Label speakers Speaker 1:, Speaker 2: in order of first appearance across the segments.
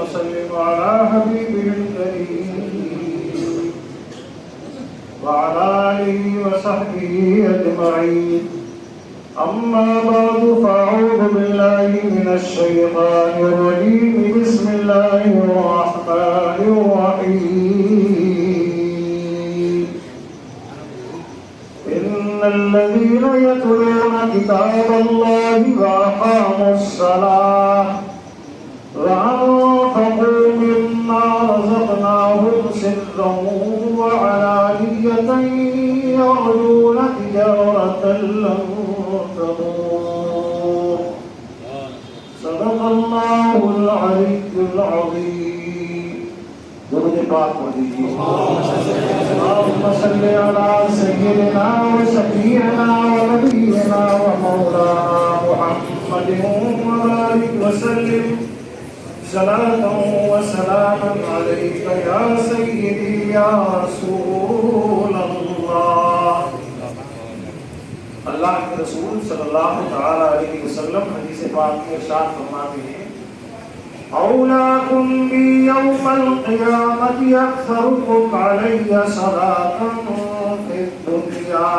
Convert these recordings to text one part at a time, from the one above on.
Speaker 1: وسلم على حبيبه الكريم وعلى آله وصحبه أجمعين. أما بعد فأعوذ بالله من الشيطان الرجيم. بسم الله الرحمن الرحيم. إن الذين يتلون كتاب الله وأقاموا الصلاة وأنفقوا مما رزقناهم سرا وعلانية يرجون تجارة لن تبور. صدق الله العلي العظيم. درود پاک پڑھیے. اللهم صل على سيدنا وشفيعنا ونبينا ومولانا محمد وبارك وسلم صلاة وسلاما عليك يا سيدي يا رسول الله. اللہ کے رسول صلی اللہ تعالی علیہ وسلم حدیث پاک میں ارشاد فرماتے ہیں اولاکم بی یوم القیامت اکثرکم علی صلاة فی الدنیا.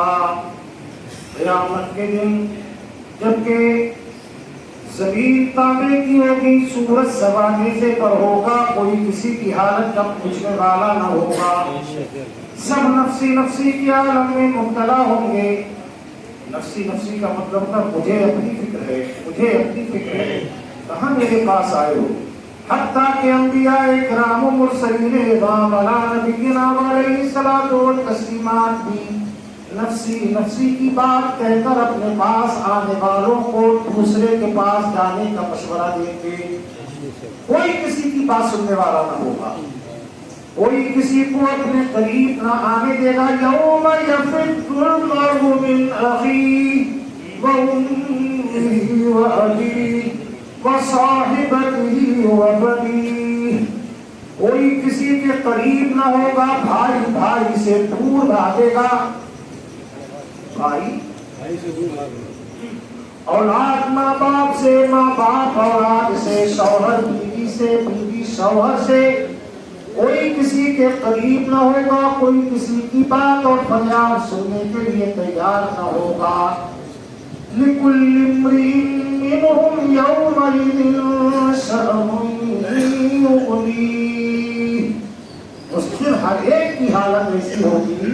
Speaker 1: قیامت کے دن جبکہ زمین تانبے کی ہوگی، سورج سوانے سے پر ہوگا، کوئی کسی کی حالت کم پوچھنے والا نہ ہوگا، سب نفسی نفسی کی عالم میں مبتلا ہوں گے. نفسی نفسی کا مطلب تھا مجھے اپنی فکر ہے، مجھے اپنی فکر ہے، کہاں میرے پاس آئے ہو. حتیٰ کہ انبیاء اکرام و مرسلین اعظام علی نبینا علیہ الصلوۃ والتسلیمات بھی نفسی نفسی کی بات کہہ کر اپنے پاس آنے والوں کو دوسرے کے پاس جانے کا مشورہ دیں گے. کوئی کسی کی بات سننے والا نہ ہوگا، کوئی کسی کو اپنے قریب نہ آنے دے گا. یوم یفر المرء من اخیہ وامہ وابیہ وصاحبتہ وبنیہ. کوئی کسی کے قریب نہ ہوگا، بھائی بھائی سے دور بھاگے گا، بھائی اولاد ماں باپ سے، ماں باپ اولاد سے، شوہر بیوی سے، بیوی شوہر سے. کوئی کسی کے قریب نہ ہوگا، کوئی کسی کی بات اور فریاد سننے کے لیے تیار نہ ہوگا. لِكُلِّ امْرِئٍ مِّنْهُمْ يَوْمَئِذٍ شَأْنٌ يُغْنِيهِ. اس دن ہر ایک کی حالت ایسی ہوگی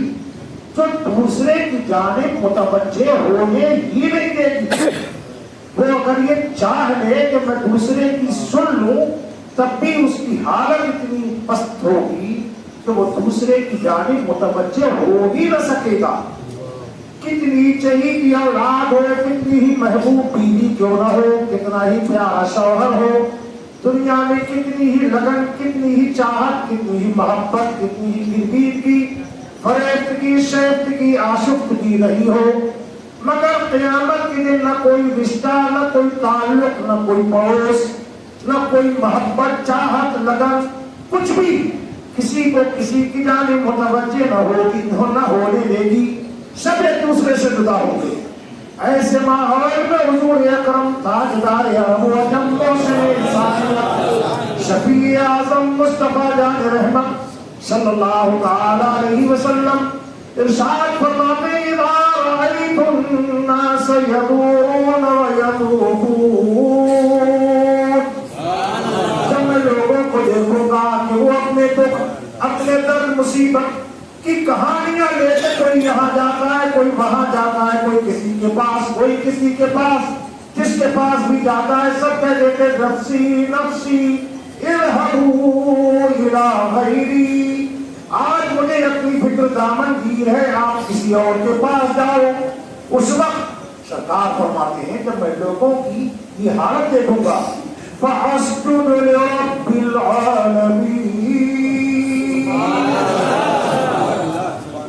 Speaker 1: جو دوسرے کی جانب متوجہ ہونے ہی نہیں دے گی. وہ اگر یہ چاہ لے کہ میں دوسرے کی سن لوں تب بھی اس کی حالت اتنی پست ہوگی کہ وہ دوسرے کی جانب متوجہ ہو ہی نہ سکے گا. کتنی چہیتی اولاد ہو، کتنی ہی محبوب بیوی کیوں نہ ہو، کتنا ہی پیارا شوہر ہو، دنیا میں کتنی ہی لگن، کتنی ہی چاہت، کتنی ہی محبت، کتنی ہی تربیت، فریفتگی، شیفتگی، آشفتگی رہی ہو، مگر قیامت کے دن نہ کوئی رشتہ، نہ کوئی تعلق، نہ کوئی پڑوس، نہ کوئی محبت، چاہت، لگن، کچھ بھی کسی کو کسی کی جانب متوجہ نہ ہوگی، نہ ہونے دے گی. سب ایک دوسرے سے جدا ہوں گے. ایسے ماحول میں حضور اکرم تاجدار عرب و عجم کو شفیع اعظم مصطفیٰ جان رحمت صلی اللہ تعالی علیہ وسلم ارشاد فرماتے ہیں اذا رأیتم الناس یدورون ویدوفون. جب میں لوگوں کو دیکھوں گا کہ وہ اپنے دکھ، اپنے درد، مصیبت کی کہانیاں لے کے کوئی یہاں جاتا ہے، کوئی وہاں جاتا ہے، کوئی کسی کے پاس، کوئی کسی کے پاس، جس کے پاس بھی جاتا ہے سب کہہ دیتے نفسی نفسی اذهبوا الى غیری. آج مجھے اپنی فکر دامن گیر ہے، آپ کسی اور کے پاس جاؤ. اس وقت سرکار فرماتے ہیں جب میں لوگوں کی یہ حالت دیکھوں گا فَأَسْجُدُ لِرَبِّ الْعَالَمِينَ.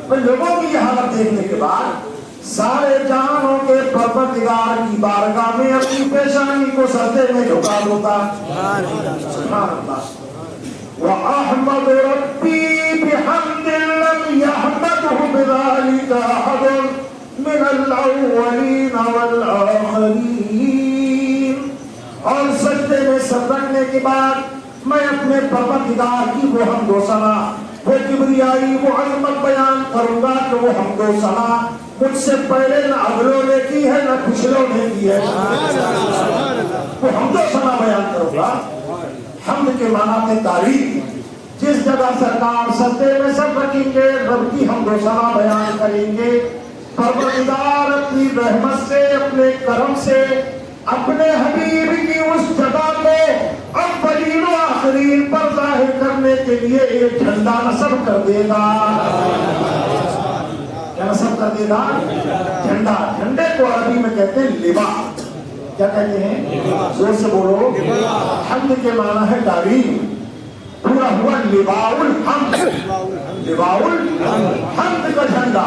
Speaker 1: میں لوگوں کی یہ حالت دیکھنے کے بعد سارے جہانوں کے پروردگار کی بارگاہ میں اپنی پیشانی کو سجدے میں جھکا دیتا. سبحان اللہ. وَأَحْمَدُ رَبِّي بِحَمْدٍ لَمْ يَحْمَدْهُ بِذَلِكَ أَحَدٌ مِنَ الْأَوَّلِينَ وَالْآخِرِينَ. اور سجدے میں سر رکھنے کے بعد میں اپنے پروردگار کی وہ حمد و ثنا، وہ کبریائی، وہ عظمت بیان کروں گا کہ وہ حمد و ثنا مجھ سے پہلے نہ اگلوں نے کی ہے نہ پچھلوں نے کی ہے، وہ حمد و ثنا بیان کروں گا۔ حمد کے معنی میں تعریف، جس جگہ سرکار سجدے میں سب رکھیں گے رب کی حمد و ثنا بیان کریں گے، پروردگار اپنی رحمت سے، اپنے کرم سے اپنے حبیب کی اس جگہ کو اولین و آخرین پر ظاہر کرنے کے لیے ایک جھنڈا نصب کر دے گا۔ کیا نصب کر دے گا؟ جھنڈا۔ جھنڈے کو عربی میں کہتے ہیں لوا۔ کیا کہتے ہیں؟ زور سے بولو۔ حمد کے معنی ہے تعریف، پورا ہوا لواء الحمد، لواء الحمد کا جھنڈا۔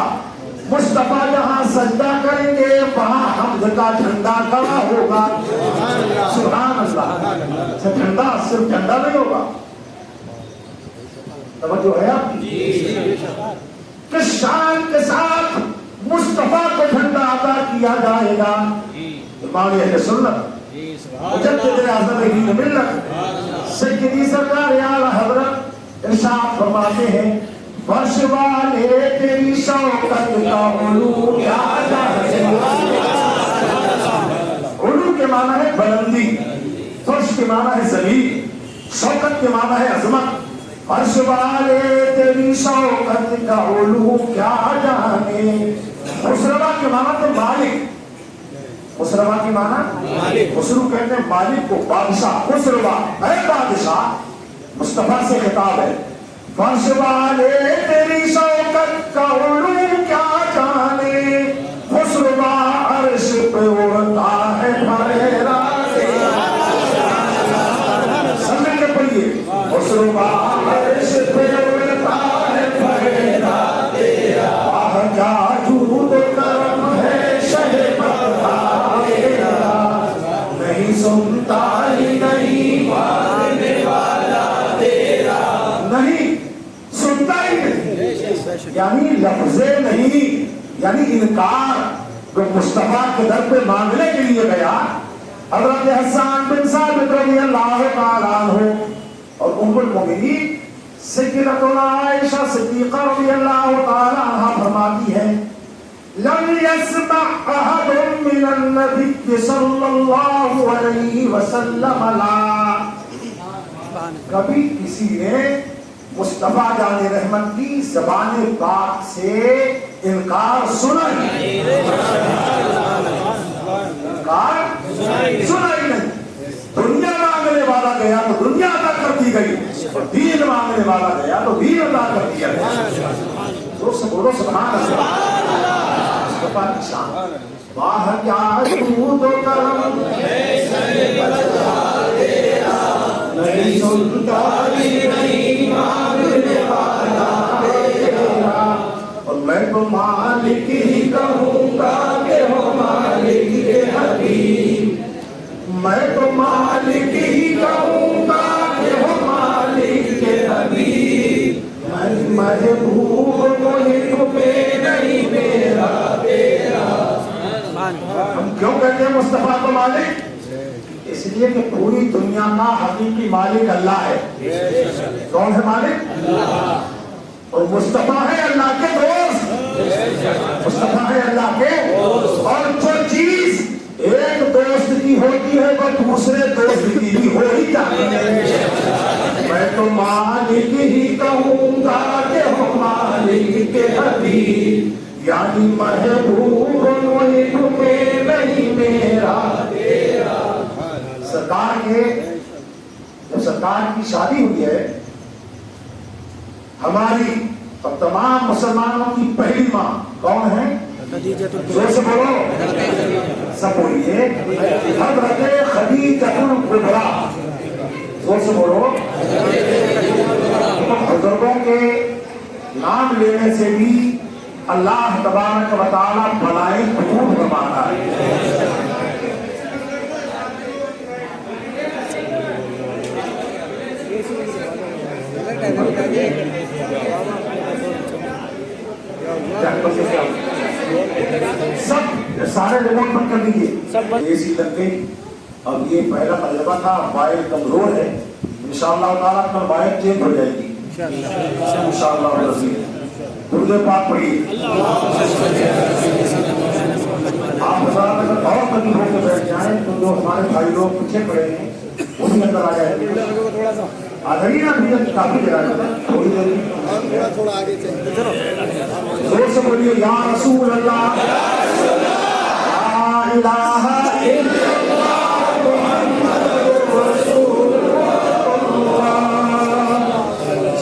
Speaker 1: مصطفیٰ جہاں سجدہ کریں گے وہاں حمد کا جھنڈا کھڑا ہوگا۔ سبحان اللہ۔ جھنڈا صرف جھنڈا نہیں ہوگا، توجہ ہے آپ کی؟ کس شان کے ساتھ مصطفیٰ کو جھنڈا عطا کیا جائے گا؟ امام اہل سنت مجدد اعظم دین ملت سیدی سرکار اعلیٰ حضرت ارشاد فرماتے ہیں، فرش والے تیری شوکت کا علو کیا جانے۔ علو کے معنی ہے بلندی، فرش کے معنی ہے زمین، شوکت کے معنی ہے عظمت۔ فرش والے تیری شوکت کا علو کیا جانے۔ خسروا کے معنی تو مالک، خسروا کی معنی خسرو کہتے ہیں مالک کو، بادشاہ۔ خسروا اے بادشاہ، مصطفیٰ سے خطاب ہے۔ فرش والے تیری شوکت کا علو کیا جانے، خسروا عرش پہ اڑتا ہے پھریرا تیرا۔ سمجھ کے پڑھیے، خسروا عرش پہ اڑتا ہے پھریرا تیرا، آہ کیا جود و کرم ہے شہ بختا تیرا، نہیں سنتا ہی نہیں ماننے والا تیرا، نہیں سنتا ہی نہیں، یعنی لفظ نہیں، یعنی انکار۔ جو مصطفیٰ کے در پہ مانگنے کے لیے گیا، حضرت حسان بن ثابت رضی اللہ تعالیٰ عنہ اور ام المؤمنین سیدتنا عائشہ صدیقہ رضی اللہ تعالیٰ عنہ فرماتی ہے، لم يسمع احد من النبی صلی اللہ علیہ وسلم لا، کبھی کسی نے مصطفیٰ جان رحمت کی زبان پاک سے انکار سنا ہی نہیں، انکار سنا ہی نہیں۔ دنیا مانگنے والا گیا تو دنیا عطا کر دی گئی، دین مانگنے والا گیا تو دین عطا کر دیا گیا۔ تو سے بولو سبحان اللہ۔ مصطفیٰ کی شان، واہ کیا جود و کرم نہیں سنتا ہی نہیں مانگنے والا تیرا، اور میں تو مالک ہی کہوں گا کہ ہو مالک کے حبیب، میں تو مالک ہی کہوں گا کہ ہو مالک کے حبیب، میں محبوب ملک میں نہیں میرا تیرا۔ ہم کیوں کہتے ہیں مصطفیٰ کو مالک؟ اس لیے کہ پوری دنیا کا حقیقی مالک اللہ ہے۔ کون ہے مالک؟ اللہ۔ اور مصطفیٰ ہے اللہ کے دوست، مصطفیٰ ہے اللہ کے، اور جو چیز ایک دوست کی ہوتی ہے وہ دوسرے دوست کی بھی ہو ہی جاتی ہے۔ میں تو مالک ہی کہوں گا کہ ہو مالک کے حبیب، یعنی محبوب ملک میں نہیں میرا تیرا۔ سرکار کے جب سرکار کی شادی ہوئی ہے، ہماری اور تمام مسلمانوں کی پہلی ماں کون ہے؟ زور سے بولو، سب بولیے، حضرت خدیجہ الکبریٰ۔ زور سے بولو۔ بزرگوں کے نام لینے سے بھی اللہ تبارک و تعالیٰ بلائیں دور فرماتا ہے۔ سب سارے ریموٹ بند کر دیجیے، اے سی لگ گئی۔ اب یہ پہلا تجربہ تھا، موبائل کمزور ہے، انشاءاللہ تعالیٰ کل بائک چینج ہو جائے گی انشاءاللہ درود پاک پڑھیے. آپ حضرات اگر اور قریب ہو کے بیٹھ جائیں تو جو ہمارے بھائی لوگ پیچھے پڑے ہیں وہ بھی اندر آ جائیں گے. آدھر ہی نا بھی کافی جگہ ہے تھوڑی دیر تھوڑا آگے زور سے بولیے یا رسول اللہ لا الہ الا اللہ محمد رسول اللہ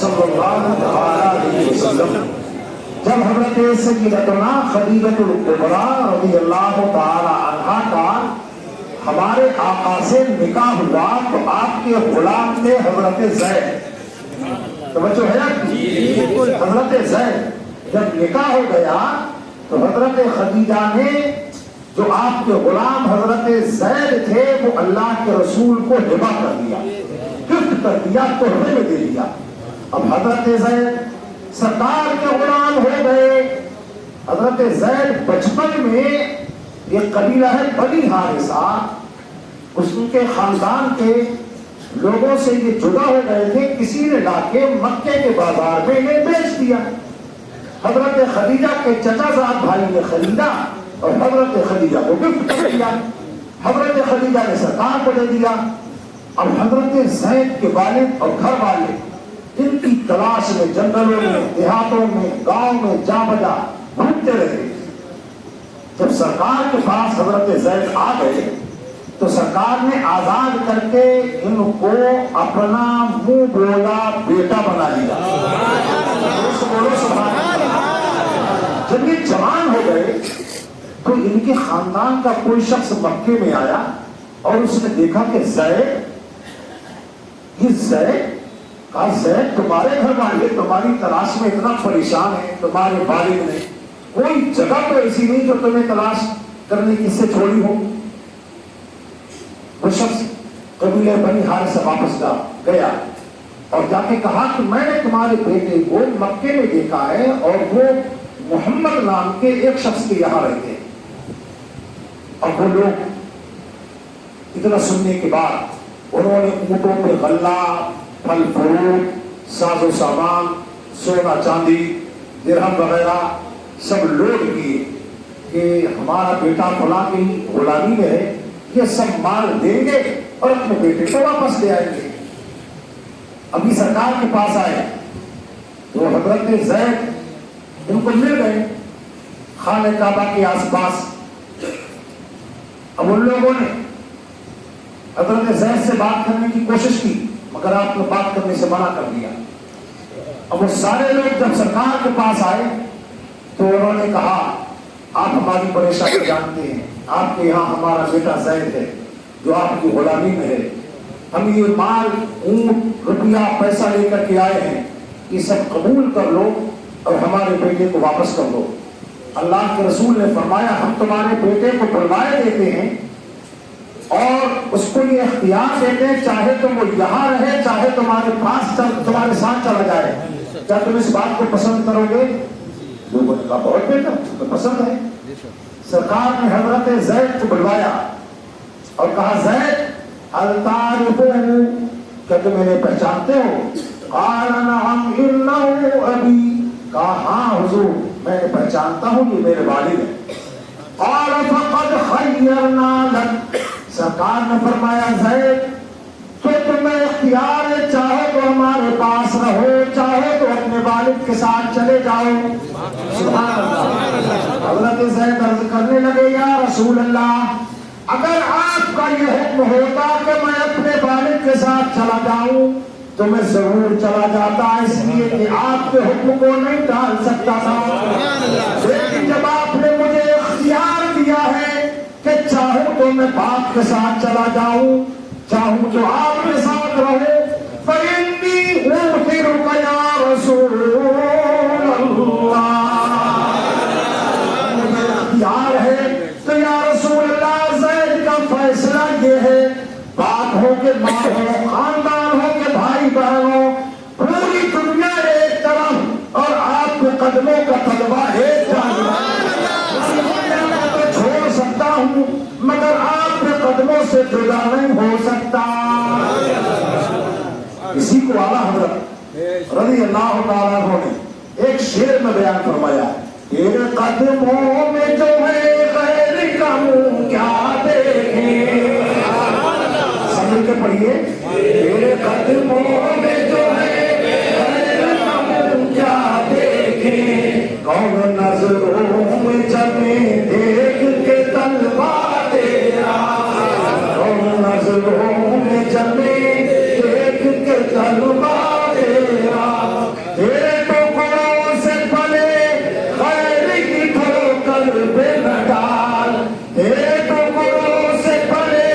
Speaker 1: صلی اللہ علیہ وسلم. جب حضرت سیدتنا خدیجہ الکبریٰ رضی اللہ تعالی عنہا کا ہمارے آقا سے نکاح ہوا تو آپ کے غلام تھے حضرت زید. توجہ ہے حضرت زید جب نکاح ہو گیا تو حضرت خدیجہ نے جو آپ کے غلام حضرت زید تھے وہ اللہ کے رسول کو ہبہ کر دیا, گفٹ کر دیا, تحفے میں دے دیا. اب حضرت زید سرکار کے غلام ہو گئے. حضرت زید بچپن میں یہ قبیلہ ہے بنی حارثہ, اس کے خاندان کے لوگوں سے یہ جدا ہو گئے تھے. کسی نے لا کے مکے کے بازار میں انہیں بیچ دیا. حضرت خدیجہ کے چچا زاد بھائی نے خریدا اور حضرت خدیجہ کو گفٹ کر دیا. حضرت خدیجہ نے سرکار کو دے دیا. اب حضرت زید کے والد اور گھر والے ان کی تلاش میں جنگلوں میں, دیہاتوں میں, گاؤں میں جا بجا گھومتے رہے. جب سرکار کے پاس حضرت زید آ گئے تو سرکار نے آزاد کر کے ان کو اپنا منہ بولا بیٹا بنا لیا. جب یہ جوان ہو گئے تو ان کے خاندان کا کوئی شخص مکے میں آیا اور اس نے دیکھا کہ زید تمہارے گھر والے تمہاری تلاش میں اتنا پریشان ہے, تمہارے والد نے کوئی جگہ تو ایسی نہیں جو تمہیں تلاش کرنے کی سے چھوڑی ہو. وہ شخص قبیلے بنی حارث سے واپس گیا اور جا کے کہا کہ میں نے تمہارے بیٹے کو مکے میں دیکھا ہے اور وہ محمد نام کے ایک شخص کے یہاں رہتے ہیں. اور وہ لوگ اتنا سننے کے بعد انہوں نے اونٹوں پہ غلہ, پھل فروٹ, ساز و سامان, سونا چاندی, درہم وغیرہ سب لوٹ کیے کہ ہمارا بیٹا فلاں کی غلامی میں ہے, یہ سب مال دیں گے اور اپنے بیٹے کو واپس لے آئیں گے. ابھی سرکار کے پاس آئے تو حضرت زید ان کو مل گئے خانہ کعبہ کے آس پاس. اب ان لوگوں نے حضرت زید سے بات کرنے کی کوشش کی مگر آپ نے بات کرنے سے منع کر دیا. اب وہ سارے لوگ جب سرکار کے پاس آئے تو انہوں نے کہا آپ ہماری پریشانی جانتے ہیں, آپ کے یہاں ہمارا بیٹا زید ہے جو آپ کی غلامی میں ہے, ہم یہ مال, اونٹ, روپیہ, پیسہ لے کر کے آئے ہیں, یہ سب قبول کر لو اور ہمارے بیٹے کو واپس کر دو. اللہ کے رسول نے فرمایا ہم تمہارے بیٹے کو بلوائے دیتے ہیں اور اس کو یہ اختیار دیتے ہیں چاہے تم وہ یہاں رہے چاہے تمہارے پاس تمہارے ساتھ چلا جائے. کیا تم اس بات کو پسند کرو گے؟ لوگوں نے کہا بہت بیٹا تمہیں پسند ہے. سرکار نے حضرت زید کو بلوایا اور کہا زید التعرفہ کیا تم انہیں پہچانتے ہو؟ قال نعم انہ ابی, کہا ہاں حضور میں نے پہچانتا ہوں یہ میرے والد ہیں. قال فقد خیرنا لک, سرکار نے فرمایا زید تو تمہیں اختیار ہے, چاہے تو ہمارے پاس رہو چاہے تو اپنے والد کے ساتھ چلے جاؤ. سبحان اللہ. حضرت زید عرض کرنے لگے یا رسول اللہ اگر آپ کا یہ حکم ہوتا کہ میں اپنے والد کے ساتھ چلا جاؤں تو میں ضرور چلا جاتا, اس لیے کہ آپ کے حکم کو نہیں ٹال سکتا تھا. لیکن جب آپ نے مجھے اختیار دیا ہے کہ چاہوں تو میں باپ کے ساتھ چلا جاؤں چاہوں تو آپ کے ساتھ رہو, فَإِنِّي أُؤْثِرُكَ يَا رَسُولَ اللَّهِ, مجھے اختیار ہے تو یا رسول اللہ زید کا فیصلہ یہ ہے, باپ ہو کے ماں ہو, خاندان ہو کے بھائی بہن ہو, پوری دنیا ایک طرف اور آپ کے قدموں کا طلبہ ایک جانب. تو چھوڑ سکتا ہوں مگر آپ کے قدموں سے جدا نہیں ہو سکتا. اسی کو اعلیٰ حضرت رضی اللہ تعالیٰ عنہ نے ایک شعر میں بیان فرمایا، تیرے قدموں میں جو ہے خیر کا منہ کیا دیکھیں، سمجھ کے پڑھیے، تیرے قدموں میں جو ہے خیر کا منہ کیا دیکھیں، کون نظروں میں جمے دیکھ کے طلبا تیرا، کون نظروں میں جمے دیکھ کے طلبا تیرا، تیرے ٹکڑوں سے پلے خیر کی ٹھوکر پہ نہ ڈال، تیرے ٹکڑوں سے پلے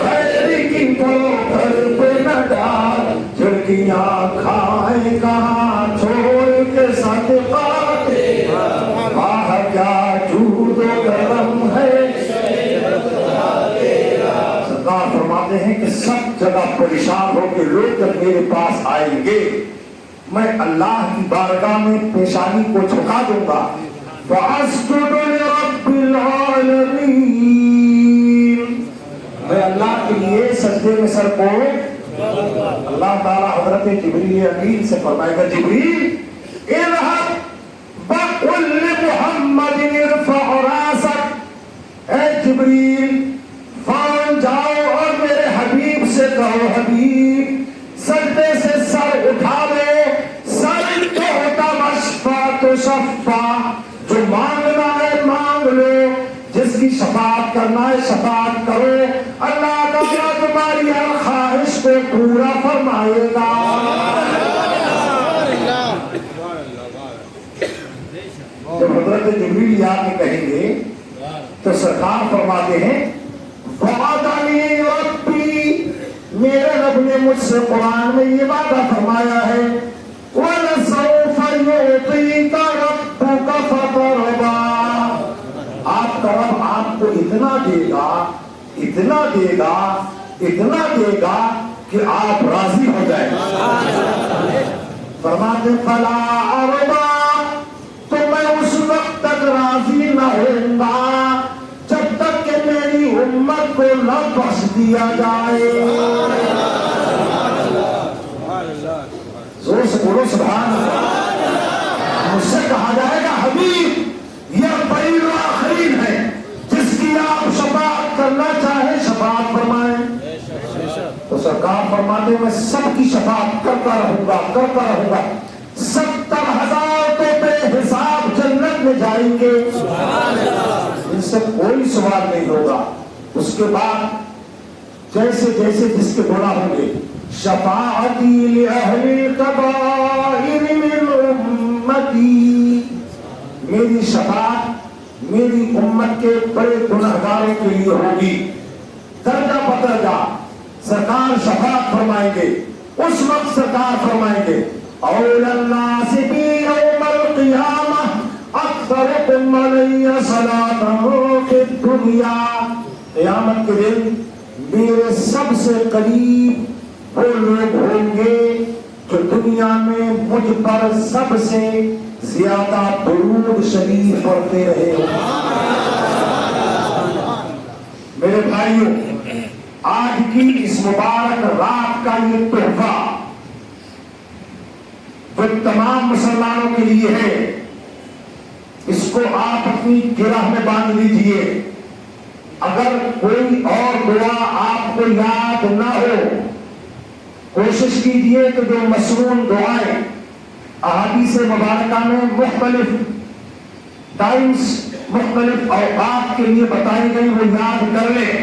Speaker 1: خیر کی ٹھوکر پہ نہ ڈال، جھڑکیاں کھائے کہاں چھوڑ کے صدقہ تیرا، آہ کیا جود و کرم ہے سرکار فرماتے ہیں کہ سب جگہ پریشان ہو کے لوگ جب میرے پاس آئیں گے میں اللہ کی بارگاہ میں پیشانی کو جھکا دوں گا، فَأَسْجُدُ لِرَبِّ الْعَالَمِينَ، میں اللہ کے لیے سجدے میں سر کو، اللہ تعالیٰ حضرت جبریل امین سے فرمائے گا، جبریل اذهب وقل لمحمد ارفع راسک، اے جبریل فوراً جاؤ اور میرے حبیب سے کہو، حبیب سجدے سے سر اٹھا لے، سر تو ہوتا مشفع تو شفع، جو مانگنا ہے مانگ لو، جس کی شفاعت کرنا ہے شفاعت کرو، اللہ تعالیٰ تمہاری ہر خواہش کو پورا فرمائے گا۔ جب حضرت جبریل یاد میں کہیں گے تو سرکار فرماتے ہیں، وعدنی ربی، میرے رب نے مجھ سے قرآن میں یہ وعدہ فرمایا ہے، وَلَسَوْفَ يُعْطِيكَ رَبُّكَ فَتَرْضَىٰ، آپ کا رب آپ کو اتنا دے گا، اتنا دے گا، اتنا دے گا کہ آپ راضی ہو جائیں گے۔ فرماتے فَلَا أَرْضَىٰ، تو میں اس وقت تک راضی نہ ہوں گا جب تک کہ میری امت کو نہ بخش دیا جائے۔ زور سے بولو سبحان اللہ۔ مجھ سے کہا جائے گا حبیب یہ بڑی آخرین ہے جس کی آپ شفاعت کرنا چاہیں شفاعت فرمائیں، تو سرکار فرماتے میں سب کی شفاعت کرتا رہوں گا، کرتا رہوں گا، 70,000 تو بے حساب جنت میں جائیں گے، ان سے کوئی سوال نہیں ہوگا۔ اس کے بعد جیسے جیسے جس کے گناہ ہوں گے، شفاعتی لأہل الکبائر من امتی، میری شفاعت میری امت کے بڑے گناہگاروں کے لیے ہوگی، درجہ بدرجہ سرکار شفاعت فرمائیں گے۔ اس وقت سرکار فرمائیں گے، اول الناس بی یوم القیامہ اکثرکم علی صلاۃ فی الدنیا، قیامت کے دن میرے سب سے قریب وہ لوگ ہوں گے جو دنیا میں مجھ پر سب سے زیادہ درود شریف پڑھتے رہے ہوں۔ میرے بھائیوں، آج کی اس مبارک رات کا یہ تحفہ جو تمام مسلمانوں کے لیے ہے، اس کو آپ اپنی گرہ میں باندھ لیجئے۔ اگر کوئی اور دعا آپ کو یاد نہ ہو، کوشش کیجئے کہ جو مسنون دعائیں احادیث مبارکہ میں مختلف ٹائمز مختلف اوقات کے لیے بتائی گئی وہ یاد کر لیں،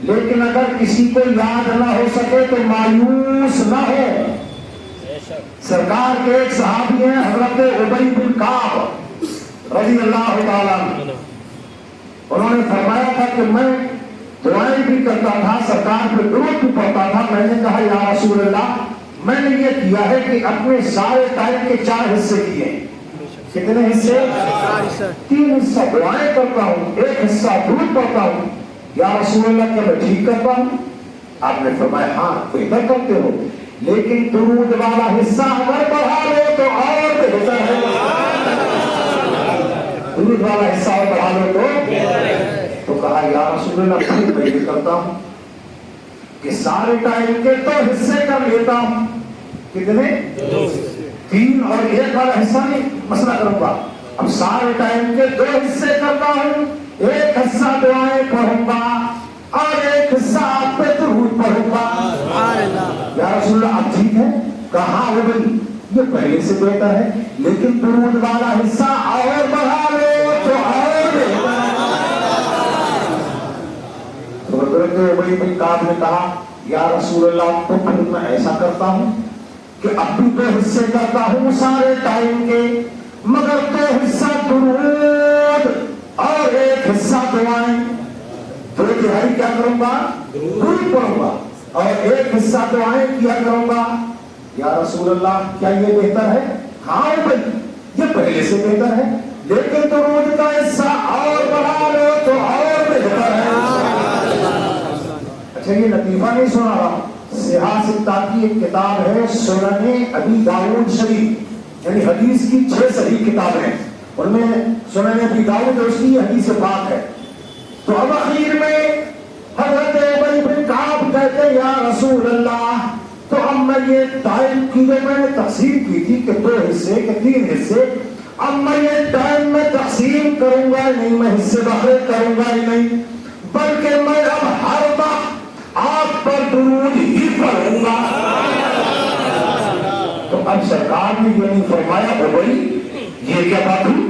Speaker 1: لیکن اگر کسی کو یاد نہ ہو سکے تو مایوس نہ ہو۔ سرکار کے ایک صحابی ہیں حضرت ابی بن کعب رضی اللہ تعالیٰ عنہ، انہوں نے فرمایا تھا کہ میں دعائیں بھی کرتا تھا، سرکار پہ درود بھی پڑھتا تھا، میں نے کہا یا رسول اللہ میں نے یہ کیا ہے کہ اپنے سارے ٹائم کے 4 حصے کیے۔ کتنے حصے؟ 3 حصہ دعائیں کرتا ہوں، 1 حصہ درود پڑھتا ہوں۔ یا رسول اللہ کیا میں ٹھیک کرتا ہوں؟ آپ نے فرمایا ہاں بہتر کرتے ہو، لیکن درود والا حصہ اگر بڑھا لو تو اور بہتر ہے، درود والا حصہ اور بڑھا لو تو کہا یا رسول اللہ پھر میں یہ کرتا ہوں کہ سارے ٹائم کے 2 حصے کر لیتا ہوں، کتنے؟ 3 اور 1 والا حصہ نہیں مسئلہ کروں گا. اب سارے ٹائم کے 2 حصے کرتا ہوں. ایک حصہ دعائیں پڑھوں گا اور ایک حصہ آپ پہ درود پڑھوں گا. یا رسول اللہ اب ٹھیک ہے. کہا ہو بھائی یہ پہلے سے بہتر ہے لیکن درود والا حصہ اور بڑھا لو تو اور بہتر. تو حضرت ابی بن کعب نے کہا یا رسول اللہ تو پھر میں ایسا کرتا ہوں کہ اب بھی 2 حصے کرتا ہوں سارے ٹائم کے مگر 2 حصہ درود اور 1 حصہ دعائیں. 2 تہائی کیا کروں گا؟ درود پڑھوں گا اور 1 حصہ دعائیں کیا کروں گا. یا رسول اللہ کیا یہ بہتر ہے؟ ہاں بھائی یہ پہلے سے بہتر ہے لیکن درود کا حصہ اور بڑھا لو تو اور بہتر ہے. اچھا یہ لطیفہ نہیں سنا رہا. صحاح ستہ کی ایک کتاب ہے سنن ابی داؤد شریف یعنی حدیث کی 6 صحیح کتابیں ہیں. ان میں سنن ابی داؤد اس کی حدیث پاک ہے. تو اب اخیر میں حضرت ابی بن کعب کہتے یا رسول اللہ تو اب میں یہ ٹائم کی جو میں نے تقسیم کی تھی کہ 2 حصے کہ 3 حصے اب میں یہ ٹائم میں تقسیم کروں گا نہیں میں حصے بخیر کروں گا ہی نہیں بلکہ میں اب ہر وقت آپ پر درود ہی پڑھوں گا. تو اب سرکار نے یہ نہیں فرمایا او بھائی یہ کیا بات ہوئی؟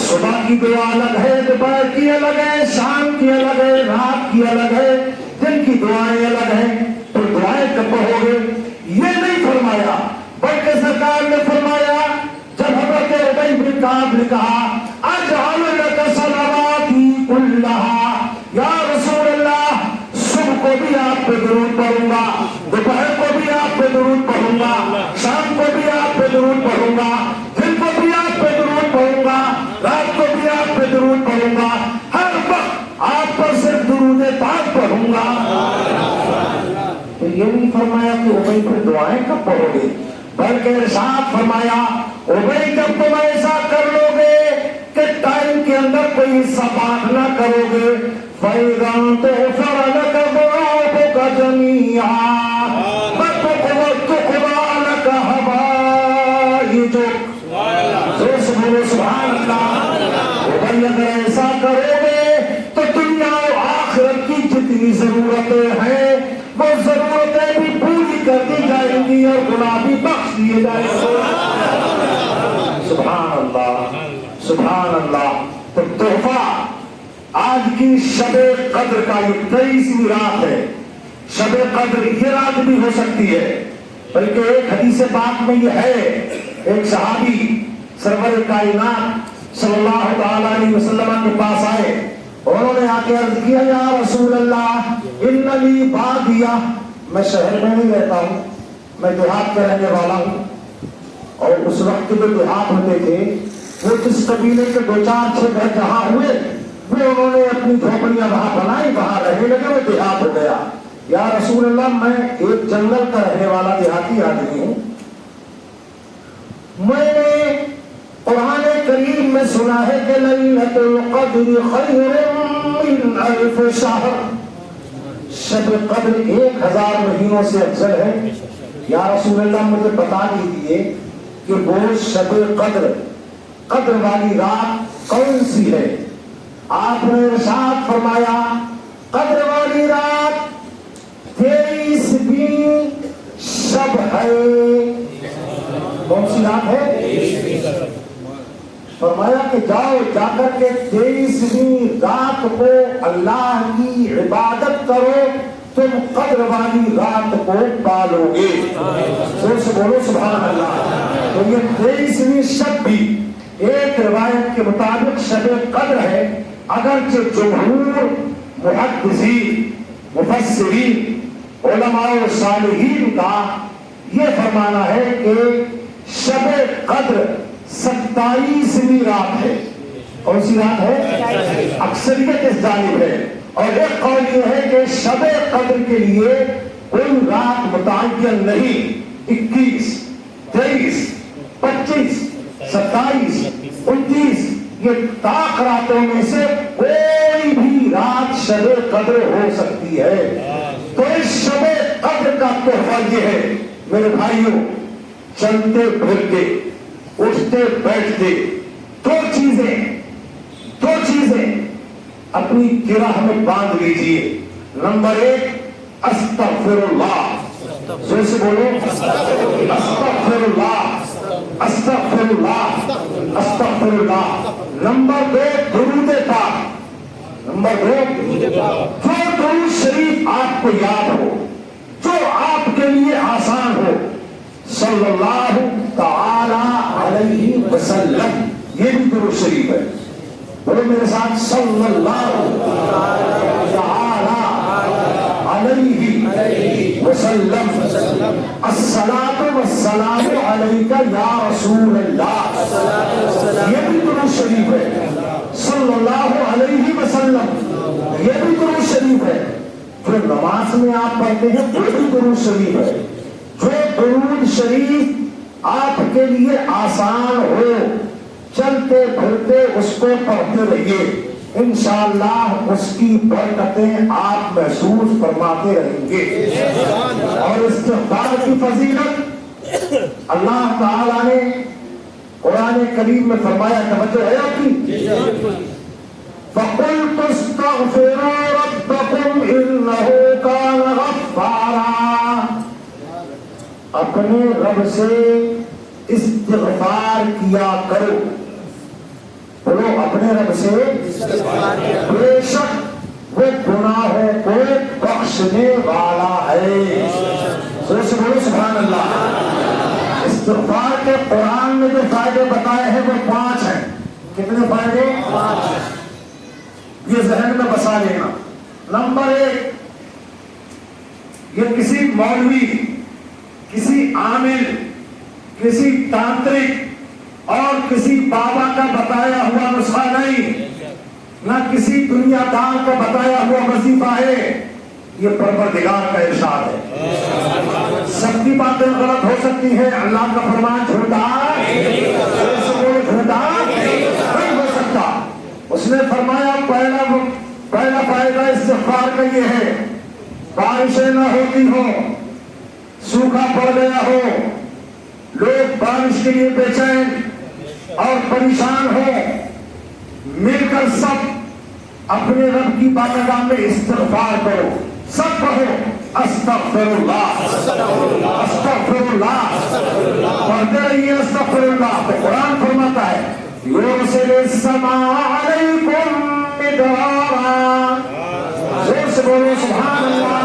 Speaker 1: صبح کی دعا الگ ہے دوپہر کی الگ ہے شام کی الگ ہے رات کی الگ ہے دن کی دعائیں الگ ہیں تو دعائیں کب پڑھو گے؟ یہ نہیں فرمایا بلکہ سرکار نے فرمایا جب حضرت ابی بن کعب نے کہا اجعل لک صلواتی کلھا یا رسول اللہ صبح کو بھی آپ پہ درود پڑھوں گا دوپہر کو بھی آپ پہ درود پڑھوں گا شام کو بھی آپ پہ درود پڑھوں گا دن کو بھی آپ پہ درود پڑھوں گا رات کو بھی آپ پہ درود پڑھوں گا ہر وقت آپ پر صرف درود پاک پڑھوں گا. تو یہ نہیں فرمایا کہ ابی پھر دعائیں کب پڑھو گے بلکہ ارشاد فرمایا ابی جب تم ایسا کر لو گے کہ ٹائم کے اندر کوئی حصہ پاک نہ کرو گے فَإِذَا انْتَغْفَرَ لَكَ ذُنُوبُكَ جَمِيعًا وَتُقْضَى لَكَ حَوَائِجُكَ. سبحان اللہ. ابی اگر ایسا کرو گے تو دنیا و آخرت کی جتنی ضرورتیں ہیں وہ ضرورتیں بھی پوری کر دی جائیں گی اور گناہ بھی بخش دیے جائیں گے. سبحان اللہ سبحان اللہ. تو تحفہ آج کی شب قدر کا یہ 23ویں رات ہے. شب قدر یہ رات بھی ہو سکتی ہے بلکہ ایک حدیث پاک میں یہ ہے ایک صحابی سرور کائنات صلی اللہ تعالی علیہ وسلم کے پاس آئے انہوں نے آ کے عرض کیا یا رسول اللہ ان لی بادیہ میں شہر میں نہیں رہتا ہوں میں دیہات کا رہنے والا ہوں اور اس وقت جو دیہات ہوتے تھے وہ جس قبیلے کے 2-4 گھر جہاں ہوئے وہ انہوں نے اپنی جھوپڑیاں وہاں بنائی وہاں رہنے لگے وہ دیہات ہو گیا. یا رسول اللہ میں ایک جنگل کا رہنے والا دیہاتی آدمی ہوں میں نے قرآن کریم میں سنا ہے کہ لیلۃ القدر خیر من الف شہر شب قدر 1000 مہینوں سے افضل ہے. یا رسول اللہ مجھے بتا دیجیے کہ وہ شب قدر والی رات کون سی ہے؟ آپ نے ارشاد فرمایا قدر والی رات 23ویں شب ہے. کون سی رات ہے؟ فرمایا کہ جاؤ جا کر کے 23ویں رات کو اللہ کی عبادت کرو تم قدر والی رات کو پالو گے. زور سے بولو سبحان اللہ. تو یہ 23ویں شب بھی ایک روایت کے مطابق شب قدر ہے اگرچہ جمہور محدثین مفسرین علماء و صالحین کا یہ فرمانا ہے کہ شب قدر 27ویں رات ہے. کون سی رات ہے؟ اکثریت اس جانب ہے اور ایک قول یہ ہے کہ شب قدر کے لیے کوئی رات متعین نہیں. 21 23 25 27 29 یہ طاق راتوں میں سے کوئی بھی رات شب قدر ہو سکتی ہے. تو اس شب قدر کا تحفہ یہ ہے میرے بھائیوں
Speaker 2: چلتے پھرتے اٹھتے بیٹھتے دو چیزیں اپنی گرہ میں باندھ لیجیے. نمبر 1 استغفر اللہ. زور سے بولو استغفر اللہ استغفر اللہ استغفر اللہ. نمبر 2 درود پاک. نمبر 2 جو درود شریف آپ کو یاد ہو, جو آپ کے لیے آسان ہو, صلی اللہ تعالی علیہ وسلم, یہ بھی درود شریف ہے. بولو میرے ساتھ صلی اللہ تعالی علیہ وسلم. الصلاۃ والسلام علیک یا رسول اللہ, یہ بھی درود شریف ہے. صلی اللہ علیہ وسلم, یہ بھی درود شریف ہے. جو نماز میں آپ پڑھتے ہیں وہ بھی درود شریف ہے. جو درود شریف آپ کے لیے آسان ہو, چلتے پھرتے اس کو پڑھتے رہیے, انشاءاللہ اس کی برکتیں آپ محسوس فرماتے رہیں گے. اور استغفار کی فضیلت اللہ تعالیٰ نے قرآن کریم میں فرمایا, توجہ ہے آپ کی, فَقُلْتُ اسْتَغْفِرُوا رَبَّكُمْ إِنَّهُ كَانَ غَفَّارًا. اپنے رب سے استغفار کیا کرو. بولو اپنے رب سے, بے شک وہ گناہوں کو بخشنے والا ہے. سے بولو سبحان اللہ. استغفار کے قرآن میں جو فائدے بتائے ہیں وہ 5 ہیں. کتنے فائدے؟ 5. یہ ذہن میں بسا لینا. نمبر 1, یہ کسی مولوی, کسی عامل, کسی تانترک اور کسی بابا کا بتایا ہوا نسخہ نہیں, نہ کسی دنیا دار کا بتایا ہوا وظیفہ ہے. یہ پروردگار کا ارشاد ہے. سب کی باتیں غلط ہو سکتی ہیں, اللہ کا فرمان جھوٹا نہیں ہو سکتا. اس نے فرمایا پہلا فائدہ استغفار کا یہ ہے, بارشیں نہ ہوتی ہو, سوکھا پڑ گیا ہو, لوگ بارش کے لیے بے چین اور پریشان ہو, مل کر سب اپنے رب کی بارگاہ میں استغفار کرو. سب کہو استغفر اللہ استغفر اللہ, پڑھتے رہیے استغفر اللہ. تو قرآن فرماتا ہے یرسل السماء علیکم مدرارا. زور سے بولو سبحان اللہ.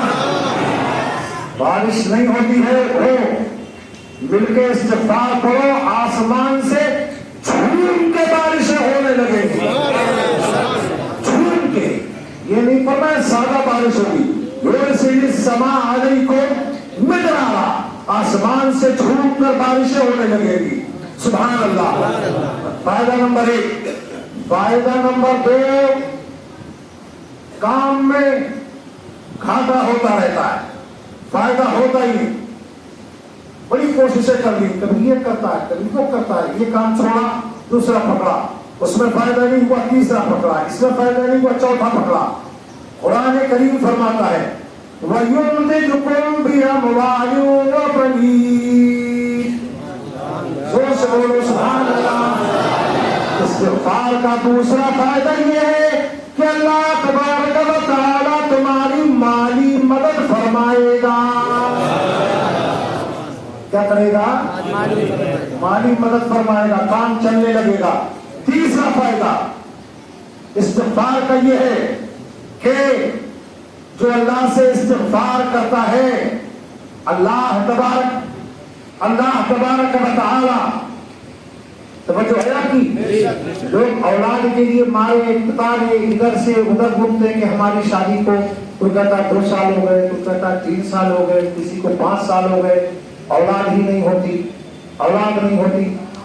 Speaker 2: بارش نہیں ہوتی ہے, ہو مل کے استغفار کرو, آسمان سے جھوم کے بارشیں ہونے لگے گی. جھوم کے, یہ نہیں فرمایا سادہ بارش ہوگی. یرسل السماء علیکم مدرارا, آسمان سے جھوم کر بارشیں ہونے لگے گی. سبحان اللہ. فائدہ نمبر 1. فائدہ نمبر 2, کام میں گھاٹا ہوتا رہتا ہے, فائدہ ہوتا ہی نہیں. بڑی کوششیں کر لی, کبھی یہ کرتا ہے کبھی وہ کرتا ہے, یہ کام چھوڑا دوسرا پکڑا, اس میں فائدہ نہیں ہوا تیسرا پکڑا, اس میں فائدہ نہیں ہوا چوتھا پکڑا. قرآن کریم فرماتا ہے وَيُمْدِدْكُمْ بِأَمْوَالٍ وَبَنِينَ. زور سے بولو سبحان اللہ. استغفار کا دوسرا فائدہ یہ ہے کہ اللہ تبارک و تعالیٰ تمہاری مالی مدد فرمائے گا. کیا کرے گا؟ مالی مدد فرمائے گا, کام چلنے لگے گا. تیسرا فائدہ استغفار کا یہ ہے کہ جو اللہ سے استغفار کرتا ہے, اللہ تبارک و تعالی, توجہ ہے آپ کی, لوگ اولاد کے لیے مارے پتارے ادھر سے ادھر گھومتے ہیں کہ ہماری شادی کو, کوئی کہتا 2 سال ہو گئے, کوئی کہتا 3 سال ہو گئے, کسی کو 5 سال ہو گئے, اولاد ہی نہیں ہوتی, اولاد نہیں ہوتی.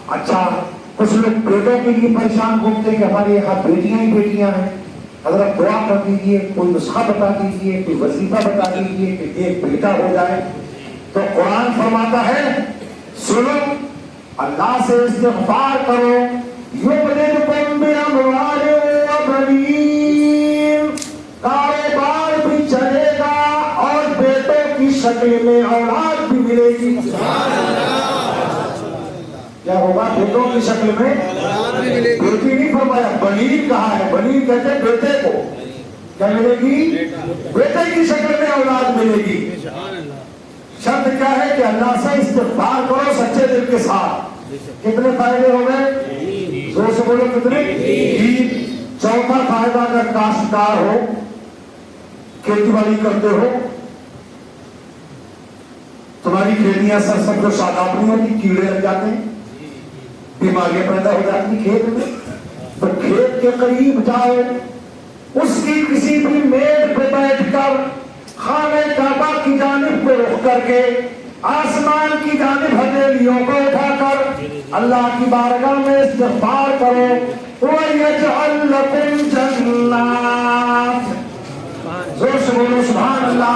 Speaker 2: اچھا, کچھ لوگ بیٹوں کے لیے پریشان گھومتے ہیں کہ ہمارے یہاں بیٹیاں ہی بیٹیاں ہیں. حضرت دعا کر دیجیے, کوئی نسخہ بتا دیجیے, کوئی وظیفہ بتا دیجیے کہ ایک بیٹا ہو جائے. تو قرآن فرماتا ہے سنو, اللہ سے استغفار کرو, یمددکم باموال وبنین, کاروبار بھی چلے گا اور بیٹوں کی شکل میں اولاد بھی ملے گی. کیا ہوگا؟ بیٹوں کی شکل میں بیٹی نہیں فرمایا، بنین کہا ہے. بنین کہتے ہیں بیٹے کو. کیا ملے گی؟ بیٹے کی شکل میں اولاد ملے گی. شرط کیا ہے کہ اللہ سے استغفار کرو سچے دل کے ساتھ. کتنے فائدے ہو گئے؟ زور سے بولو کتنے؟ 3. چوتھا فائدہ، اگر کاشتکار ہو، کھیتی باڑی کرتے ہو، تمہاری کھیتیاں سرسبز و شاداب نہیں ہوتی، کیڑے لگ جاتے ہیں، بیماریاں پیدا ہو جاتی کھیت میں، تو کھیت کے قریب جاؤ، اس کی کسی بھی میڑ پہ بیٹھ کر خانہ کعبہ کی جانب کو رخ کر کے آسمان کی جانب ہتھیلیوں کو اٹھا کر اللہ کی بارگاہ میں استغفار کرو. وَيَجْعَلْ لَكُمْ جَنَّاتٍ، زور سے بولو سبحان اللہ.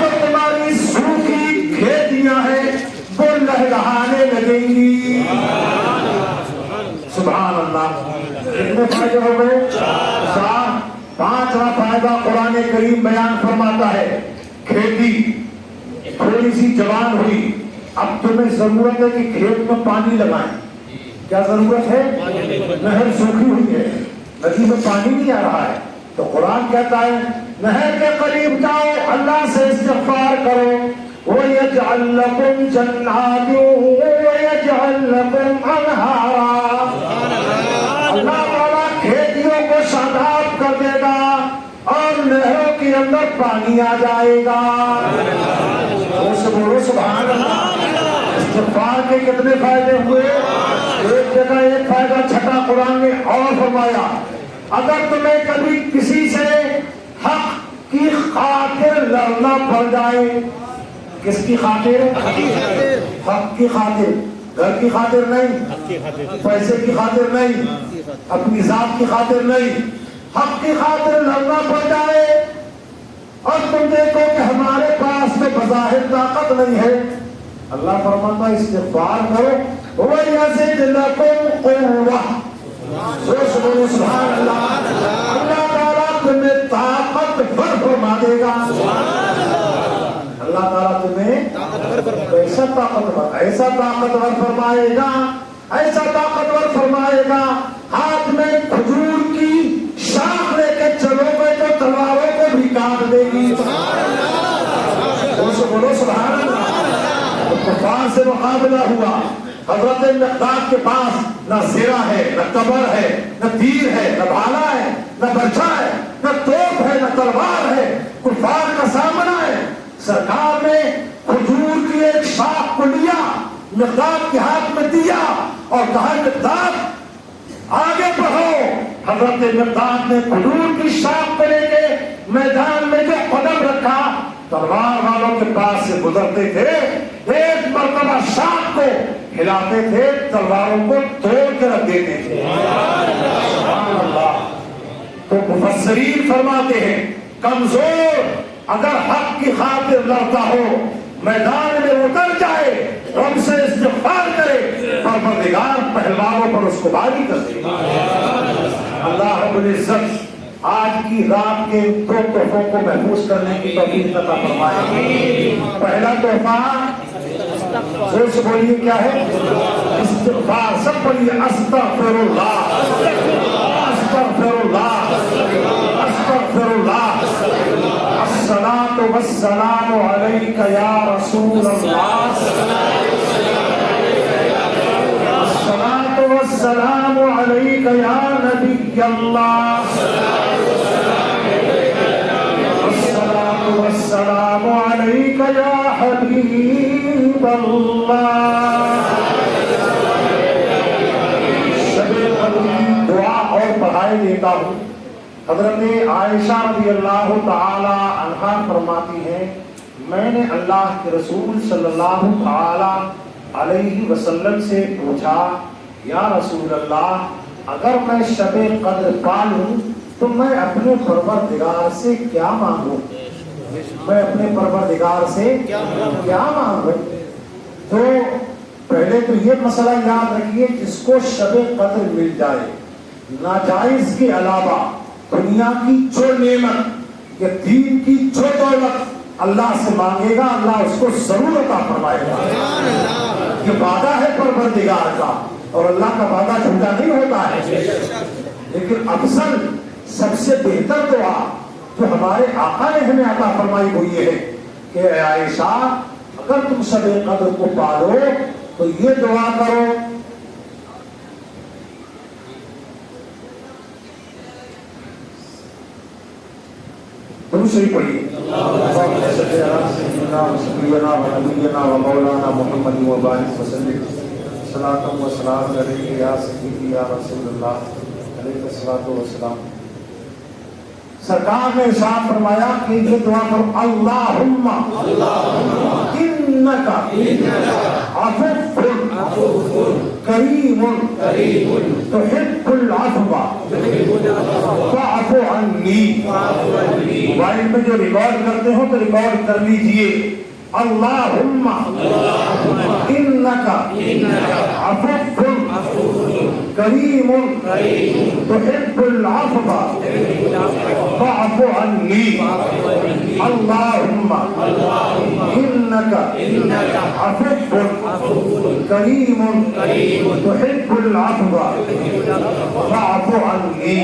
Speaker 2: جو تمہاری سوکھی کھیتیاں ہیں وہ لہلہانے لگیں گی. سبحان اللہ. کتنے فائدے ہو گئے؟ 4. 5واں فائدہ قرآن کریم بیان فرماتا ہے، کھیتی تھوڑی سی جوان ہوئی، اب تمہیں ضرورت ہے کہ کھیت میں پانی لگائیں. کیا ضرورت ہے؟ نہر سوکھی ہوئی ہے، ندی میں پانی نہیں آ رہا ہے، تو قرآن کہتا ہے نہر کے قریب جاؤ، اللہ سے استغفار کرو. وَيَجْعَلْ لَكُمْ جَنَّاتٍ وَيَجْعَلْ لَكُمْ أَنْهَارًا. اللہ تعالیٰ کھیتیوں کو شاداب کر دے گا اور نہروں کے اندر پانی آ جائے گا. بولو سبحان اللہ. استغفار کے کتنے فائدے ہوئے؟ ایک جگہ ایک فائدہ چھٹا قرآن نے اور فرمایا، اگر تمہیں کبھی کسی سے حق کی خاطر لڑنا پڑ جائے. کس کی خاطر؟ حق کی خاطر. گھر کی خاطر نہیں، پیسے کی خاطر نہیں، اپنی ذات کی خاطر نہیں، حق کی خاطر لڑنا پڑ جائے اور تم دیکھو کہ ہمارے پاس تو بظاہر طاقت نہیں ہے، اللہ فرماتا ہے استغفار کرو. وَيَزِدْ لَكُمْ قُوَّةً. سبحان اللہ. اللہ تعالیٰ تمہیں طاقت فرما دے گا. اللہ تعالیٰ تمہیں ایسا طاقتور فرمائے گا، ایسا طاقتور فرمائے گا. ہاتھ میں کھجور کی شاخ لے کے چلو گے تو تلواروں کو بھی کاٹ دے گی. بولو سبحان اللہ. کفار سے مقابلہ ہوا، حضرت مقداد کے پاس نہ زرہ ہے، نہ قبر ہے، نہ تیر ہے، نہ بھالا ہے، نہ برچھا ہے، نہ توپ ہے، نہ تلوار ہے. کفار کا سامنا ہے. سرکار نے کھجور کی ایک شاخ کو لیا، مقداد کے ہاتھ میں دیا اور کہا مقداد آگے بڑھو. حضرت مقداد نے کھجور کی شاخ کو لے کے میدان میں جو قدم رکھا، تلوار والوں کے پاس سے گزرتے تھے، ایک مرتبہ شاخ کو ہلاتے تھے، تلواروں کو توڑ کے رکھ دیتے تھے. سبحان اللہ. تو مفسرین فرماتے ہیں کمزور اگر حق کی خاطر لڑتا ہو، میدان میں اتر جائے، رب سے استغفار کرے، پروردگار پہلوانوں پر اس کو باری کر دے. اللہ رب العزت آج کی رات کے 2 تحفوں کو محفوظ کرنے کی توفیق عطا فرمائے. پہلا تحفہ زور سے بولیے کیا ہے؟ استغفار. سب بولیے استغفر اللہ، استغفر اللہ، استغفر اللہ. الصلاۃ والسلام علیک یا رسول اللہ، الصلاۃ والسلام علیک یا نبی اللہ، الصلاۃ والسلام علیک یا حبیب اللہ. شب قدر کی دعا اور بڑھائی دیتا ہوں. حضرت عائشہ رضی اللہ تعالی عنہا فرماتی ہیں، میں نے اللہ کے رسول صلی اللہ تعالی علیہ وسلم سے پوچھا، یا رسول اللہ اگر میں شب قدر پا لوں تو میں اپنے پروردگار سے کیا مانگوں؟ میں اپنے پروردگار سے کیا مانگوں؟ تو پہلے تو یہ مسئلہ یاد رکھیے، جس کو شب قدر مل جائے، ناجائز کے علاوہ دنیا کی جو نعمت یا دین کی جو دولت اللہ سے مانگے گا، اللہ اس کو ضرور عطا فرمائے گا. یہ وعدہ ہے پروردگار کا، اور اللہ کا وعدہ جھوٹا نہیں ہوتا ہے۔ لیکن افضل سب سے بہتر دعا جو ہمارے آقا نے ہمیں عطا فرمائی وہ یہ ہے کہ اے عائشہ اگر تم شب قدر کو پالو تو یہ دعا کرو، دوسری پڑھیے سیدنا و نبینا و مولانا محمد و بارک وسلم صلاۃ و سلام علیک یا سیدی یا رسول اللہ علیہ الصلوۃ والسلام۔ سرکار نے ارشاد فرمایا کہ یہ دعا کرو، اللہم انک عفو کریم تحب العفو فاعف عنی۔ موبائل میں جو ریکارڈ کرتے ہو تو ریکارڈ کر لیجئے، اللہم انک عفو کریم تحب العفو فاعف عنی۔ اللہم انک عفو کریم تحب العفو فاعف عنی۔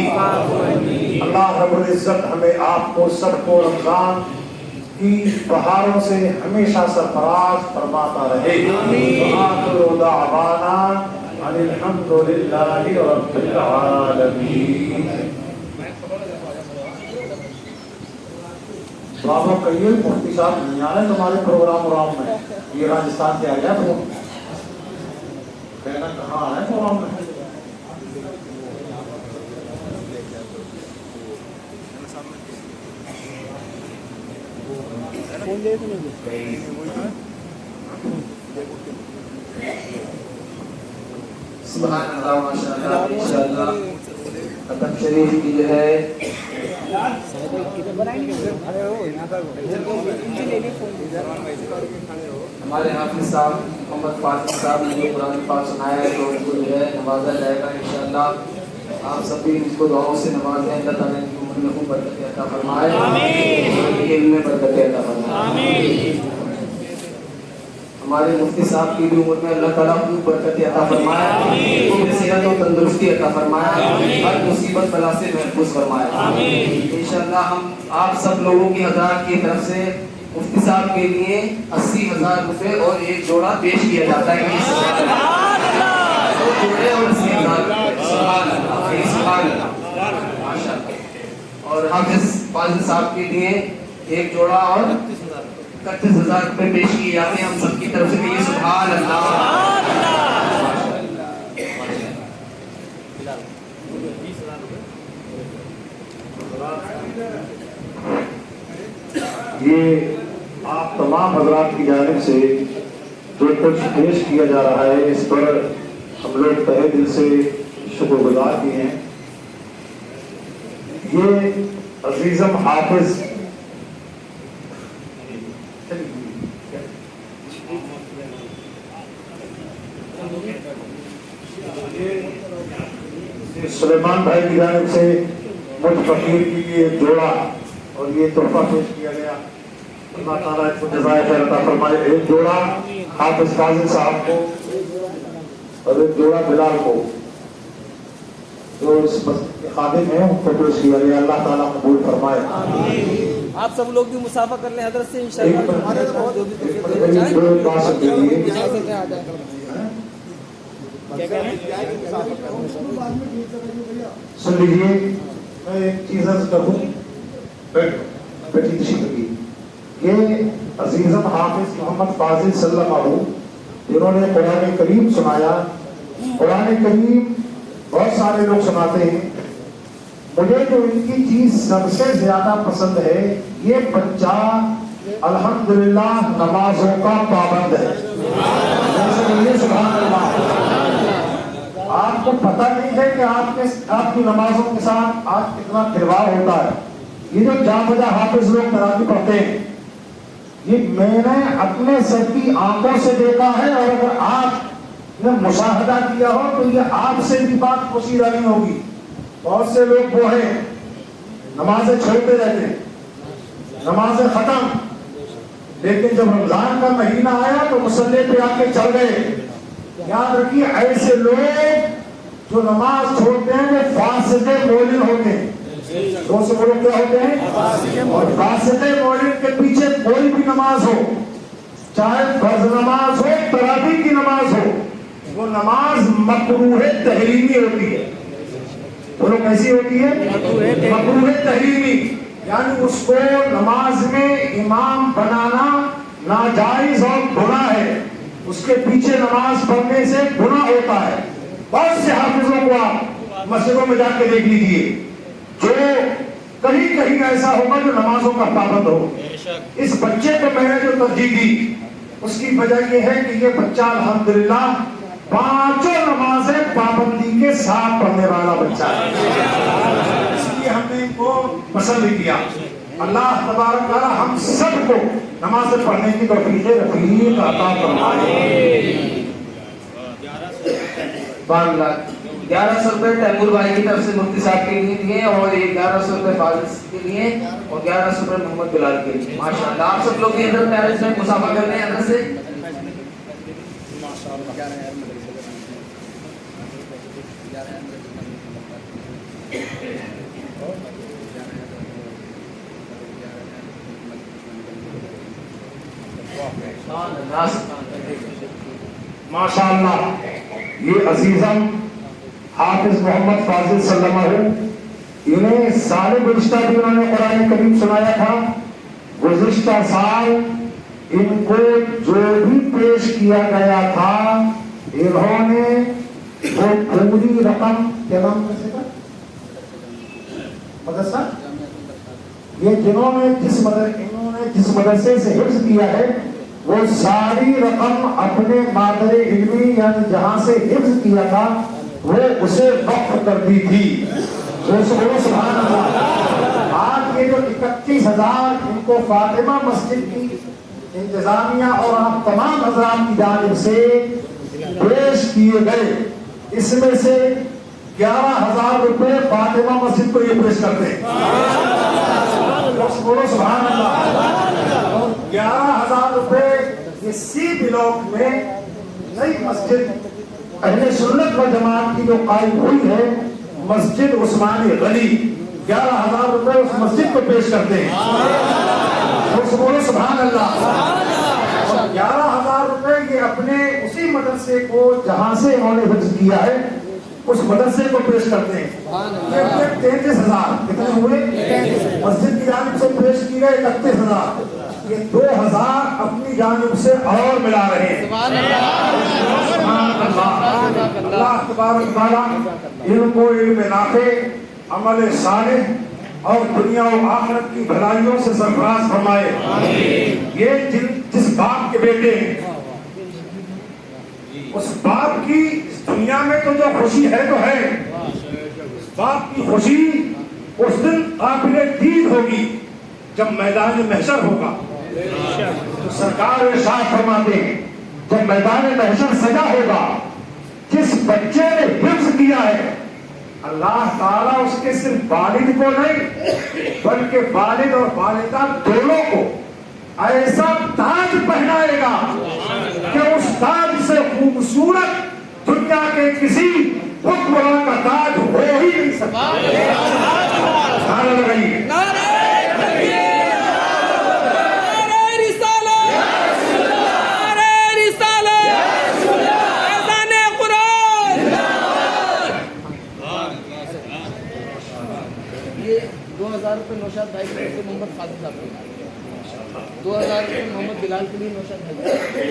Speaker 2: اللہ رب العزت ہمیں آپ کو سب کو رمضان کی بہاروں سے ہمیشہ سرفراز فرماتا رہے۔ وآخر دعوانا ان الحمد للہ رب العالمین۔ بابا کہیے مفتی صاحب نہیں آ رہے تمہارے پروگرام میں، یہ راجستھان سے آ گیا تو کہنا کہاں آ رہے پروگرام میں؟
Speaker 3: سبحان اللہ ماشاءاللہ انشاءاللہ ختم شریف کی جو ہے ہمارے حافظ صاحب محمد فاطمہ صاحب نے جو قرآن پاک سنایا ہے تو ان کو جو ہے نوازا جائے گا انشاءاللہ۔ آپ سب بھی اس کو دعاؤں سے نوازیں، اللہ تعالیٰ ان کی عمر میں خوب برکتیں عطا فرمائے، علم میں برکتیں عطا فرمائے۔ ہمارے مفتی صاحب کی بھی عمر میں اللہ تعالیٰ خوب برکتیں عطا فرمائے، خوب صحت و تندرستی عطا فرمائے، ہر مصیبت بلا سے محفوظ فرمائے۔ انشاءاللہ ہم آپ سب لوگوں کی حضرات کی طرف سے مفتی صاحب کے لیے 80,000 روپے اور ایک جوڑا پیش کیا جاتا ہے۔ اور حافظ فاضل صاحب کے لیے ایک جوڑا اور 31,000 روپے پیش کیے جاتے ہیں ہم سب کی طرف سے بھی۔ سبحان اللہ۔
Speaker 2: یہ آپ تمام حضرات کی جانب سے جو کچھ پیش کیا جا رہا ہے اس پر ہم لوگ تہہ دل سے شکر گزار بھی ہیں۔ یہ عزیزم حافظ سلیمان بھائی کی جانب سے مجھ فقیر کے لیے جوڑا اور یہ تحفہ پیش کیا گیا، اللہ تعالیٰ اس کو جزائے خیر عطا فرمائے۔ ایک جوڑا حافظ فاضل صاحب کو اور ایک جوڑا بلال کو جو اس مسجد کے خادم ہیں ان کو پیش کیا گیا، اللہ تعالیٰ قبول فرمائے۔
Speaker 4: آپ سب لوگ بھی مسافہ کر لیں حضرت سے انشاءاللہ۔
Speaker 2: سن لیجیے، میں ایک چیز عرض کروں، بیٹھی تشریف رکھیے۔ یہ عزیزم حافظ محمد فاضل صلی اللہ علیہ جنہوں نے قرآن کریم سنایا، قرآن کریم بہت سارے لوگ سناتے ہیں، مجھے جو ان کی چیز سب سے زیادہ پسند ہے یہ بچہ الحمدللہ نمازوں کا پابند ہے۔ سبحان اللہ۔ آپ کو پتہ نہیں ہے کہ آپ کی نمازوں کے ساتھ آج کتنا کھلواڑ ہوتا ہے۔ یہ جو جا بجا حافظ لوگ تراویح پڑھتے ہیں یہ میں نے اپنے سر کی آنکھوں سے دیکھا ہے، اور اگر آپ نے مشاہدہ کیا ہو تو یہ آپ سے بھی بات پوشیدہ نہیں ہوگی۔ بہت سے لوگ وہ ہیں نمازیں چھوڑتے رہتے ہیں، نمازیں ختم، لیکن جب رمضان کا مہینہ آیا تو مصلی پہ آ کے چل گئے، یاد رکھیے ایسے لوگ جو نماز چھوڑتے ہیں وہ فاسق مولن ہوتے ہیں. دوسرے بولو کیا ہوتے ہیں؟ اور فاسق مولن کے پیچھے کوئی بھی نماز ہو, چاہے فرض نماز ہو, تراویح کی نماز ہو, وہ نماز مکروہ تحریمی ہوتی ہے. بولو کیسی ہوتی ہے؟ مکروہ تحریمی, یعنی اس کو نماز میں امام بنانا ناجائز اور گناہ ہے. اس کے پیچھے نماز پڑھنے سے گناہ ہوتا ہے. بہت سے حافظوں کو آپ مسجدوں میں جا کے دیکھ لیجیے, جو کہیں کہیں ایسا ہوگا جو نمازوں کا پابند ہو. اس بچے کو میں نے جو ترجیح دی اس کی وجہ یہ ہے کہ یہ بچہ الحمدللہ پانچوں نمازیں پابندی کے ساتھ پڑھنے والا بچہ ہے. اس لیے ہم نے ان کو پسند کیا. اللہ تبارک تعالی ہم سب کو نماز پڑھنے کی توفیق رفیق عطا فرمائے.
Speaker 3: 1100 روپے تیمور بھائی کی طرف سے مفتی صاحب کے لیے دیے, اور 1100 روپے فاضل کے لیے, اور 1100 روپے محمد بلال کے لیے. ماشاءاللہ آپ سب لوگ ادھر پیرنٹس میں مسافہ کر رہے ہیں اندر سے.
Speaker 2: ماشاءاللہ یہ عزیزم حافظ محمد فاضل صلی اللہ علیہ وسلم, انہیں سال گزشتہ بھی انہوں نے قرآن کریم سنایا تھا. گزشتہ سال ان کو جو بھی پیش کیا گیا تھا انہوں نے وہ پوری رقم, کیا نام تھا مدرسہ, یہ انہوں نے جس مدرسے سے حفظ کیا ہے وہ ساری رقم اپنے مادر علمی یعنی جہاں سے حفظ کیا تھا وہ اسے وقف کر دی تھی. سبحان اللہ. آج یہ جو 31,000 ان کو فاطمہ مسجد کی انتظامیہ اور آپ تمام حضرات کی جانب سے پیش کیے گئے, اس میں سے 11,000 روپے فاطمہ مسجد کو یہ پیش کرتے ہیں. بولو سبحان اللہ. اور 11,000 روپے یہ سی بلاک میں نئی مسجد اہل سنت و جماعت کی جو قائم ہوئی ہے مسجد عثمان غنی, 11,000 روپے اس مسجد کو پیش کرتے ہیں. بولو سبحان اللہ. اور 11,000 روپے یہ اپنے اسی مدرسے کو جہاں سے انہوں نے حفظ کیا ہے اس مدرسے کو پیش کرتے ہیں. 33,000 کتنے ہوئے؟ مسجد کی جانب سے پیش کی گئے 31,000. یہ 2,000 اپنی جانب سے اور ملا رہے ہیں. اللہ تبارک تعالی ان کو علم نافع, عمل صالح اور دنیا و آخرت کی بھلائیوں سے سرفراز فرمائے. یہ جس باپ کے بیٹے ہیں اس باپ کی اس دنیا میں تو جو خوشی ہے تو ہے, اس باپ کی خوشی اس دن قابل دید ہوگی جب میدان محشر ہوگا. تو سرکار ارشاد فرماتے ہیں جب میدان محشر سجا ہوگا جس بچے نے حفظ کیا ہے اللہ تعالیٰ اس کے صرف والد کو نہیں بلکہ والد اور والدہ دونوں کو ایسا تاج پہنائے گا کہ اس تاج سے خوبصورت دنیا کے کسی حکمران کا تاج ہو ہی نہیں سکتا. نعرہ لگائیے.
Speaker 4: نوشاد بھائی کے لیے محمد فاضل صاحب کو 2,000 روپے محمد بلال کے لیے نوشاد بھائی,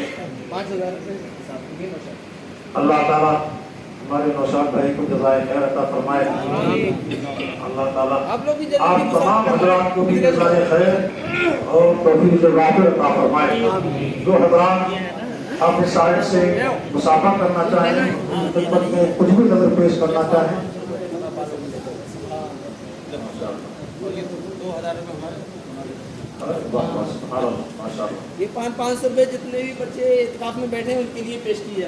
Speaker 4: 5,000 روپے صاحب کے لیے نوشاد.
Speaker 2: اللہ تعالیٰ ہمارے نوشاد بھائی کو جزائے خیر عطا فرمائے. اللہ تعالیٰ آپ تمام حضرات کو بھی جزائے خیر اور توفیق رافع عطا فرمائے. جو حضرات آپ اس سائٹ سے مسافہ کرنا چاہیں, خدمت میں کچھ بھی نظر پیش کرنا چاہیں,
Speaker 4: یہ 500 روپے جتنے بھی بچے اعتکاف میں بیٹھے ہیں ان کے لیے پیش کیا